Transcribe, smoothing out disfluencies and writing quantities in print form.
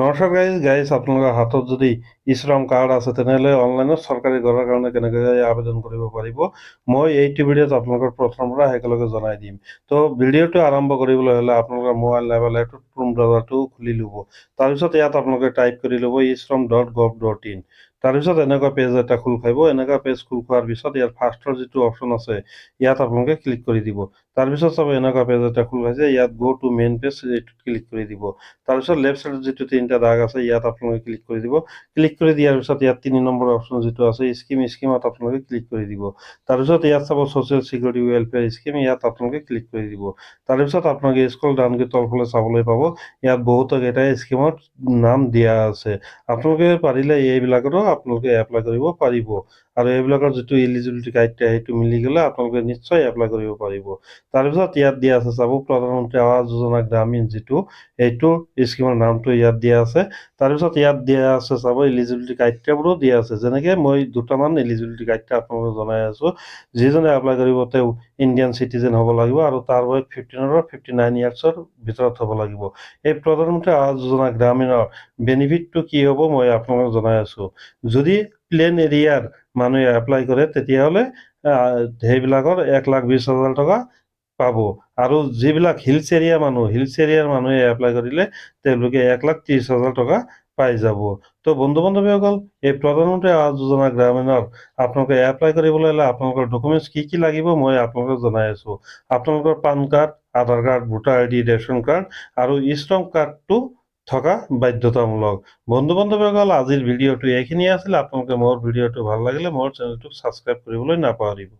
নমস্কাৰ গাইজ আপোনালোকৰ হাতত যদি শ্ৰম কাৰ্ড আছে তেনেহ'লে অনলাইনত চৰকাৰী ঘৰৰ কাৰণে কেনেকৈ আবেদন কৰিব পাৰিব মই এইটো ভিডিঅ'ত আপোনালোকৰ প্ৰথমৰ পৰা একেলগে জনাই দিম। তো ভিডিঅ'টো আৰম্ভ কৰিবলৈ হ'লে আপোনালোকৰ মোবাইল নাইবা লেপটপ ক্ৰোম ব্ৰাউজাৰটো খুলি ল'ব। তাৰপিছত ইয়াত আপোনালোকে টাইপ কৰি ল'ব e-shram.gov.in। তাৰপিছত এনেকুৱা পেজ এটা খোল খাব। এনেকুৱা পেজ খোল খোৱাৰ পিছত ইয়াৰ ফাৰ্ষ্টৰ যিটো অপশ্যন আছে ইয়াত আপোনালোকে ক্লিক কৰি দিব। তাৰপিছত চাব এনেকুৱা পেজ এটা খোল খাইছে, ইয়াত গো টু মেইন পেজ এইটোত ক্লিক কৰি দিব। তাৰপিছত লেফ্ট চাইডত যিটো তিনিটা দাগ আছে ইয়াত আপোনালোকে ক্লিক কৰি দিব। ক্লিক কৰি দিয়াৰ পিছত ইয়াত 3 নম্বৰ অপশ্যন যিটো আছে স্কিমত আপোনালোকে ক্লিক কৰি দিব। তাৰপিছত ইয়াত চাব ছ'চিয়েল ছিকিউৰিটি ৱেলফেয়াৰ স্কিম, ইয়াত আপোনালোকে ক্লিক কৰি দিব। তাৰপিছত আপোনালোকে স্ক্ৰল ডাউনকৈ তলফালে চাবলৈ পাব ইয়াত বহুতো কেইটা স্কিমত নাম দিয়া আছে। আপোনালোকে পাৰিলে এইবিলাকতো আপোনালোকে এপ্লাই কৰিব পাৰিব আৰু এইবিলাকৰ যিটো এলিজিবিলিটি ক্ৰাইটেৰিয়া সেইটো মিলি গ'লে আপোনালোকে নিশ্চয় এপ্লাই কৰিব পাৰিব। তাৰপিছত ইয়াত দিয়া আছে চাব প্ৰধানমন্ত্ৰী আৱাস যোজনা গ্ৰামীণ যিটো এইটো স্কিমৰ নামটো ইয়াত দিয়া আছে। তাৰপিছত ইয়াত দিয়া আছে চাব এলিজিবিলিটি ক্ৰাইটেৰিয়াবোৰো দিয়া আছে। যেনেকৈ মই দুটামান এলিজিবিলিটি ক্ৰাইটেৰিয়া আপোনালোকক জনাই আছোঁ। যিজনে এপ্লাই কৰিব তেওঁ ইণ্ডিয়ান চিটিজেন হ'ব লাগিব আৰু তাৰ বয়স 15 পৰা 59 ইয়াৰ্ছৰ ভিতৰত হ'ব লাগিব। এই প্ৰধানমন্ত্ৰী আৱাস যোজনা গ্ৰামীণৰ বেনিফিটটো কি হ'ব মই আপোনালোকক জনাই আছোঁ। যদি প্লেন এৰিয়াৰ মানুহে এপ্লাই কৰে তেতিয়াহ'লে সেইবিলাকৰ 1,20,000 টকা পাব আৰু যিবিলাক হিলছ এৰিয়াৰ মানুহে এপ্লাই কৰিলে তেওঁলোকে 1,30,000 টকা পাই যাব। তো বন্ধু বান্ধৱীসকল, এই প্ৰধানমন্ত্ৰী আৱাস যোজনা গ্ৰামীণৰ আপোনালোকে এপ্লাই কৰিবলৈ হ'লে আপোনালোকৰ ডকুমেণ্টছ কি লাগিব মই আপোনালোকক জনাই আছোঁ। আপোনালোকৰ PAN card, Aadhaar card, voter ID, ration card আৰু শ্ৰম কাৰ্ডটো থকা বাধ্যতামূলক। বন্ধু বান্ধৱীসকল, আজিৰ ভিডিঅ'টো এইখিনিয়ে আছিল। আপোনালোকে মোৰ ভিডিঅ'টো ভাল লাগিলে মোৰ চেনেলটোক ছাবস্ক্ৰাইব কৰিবলৈ নাপাহৰিব।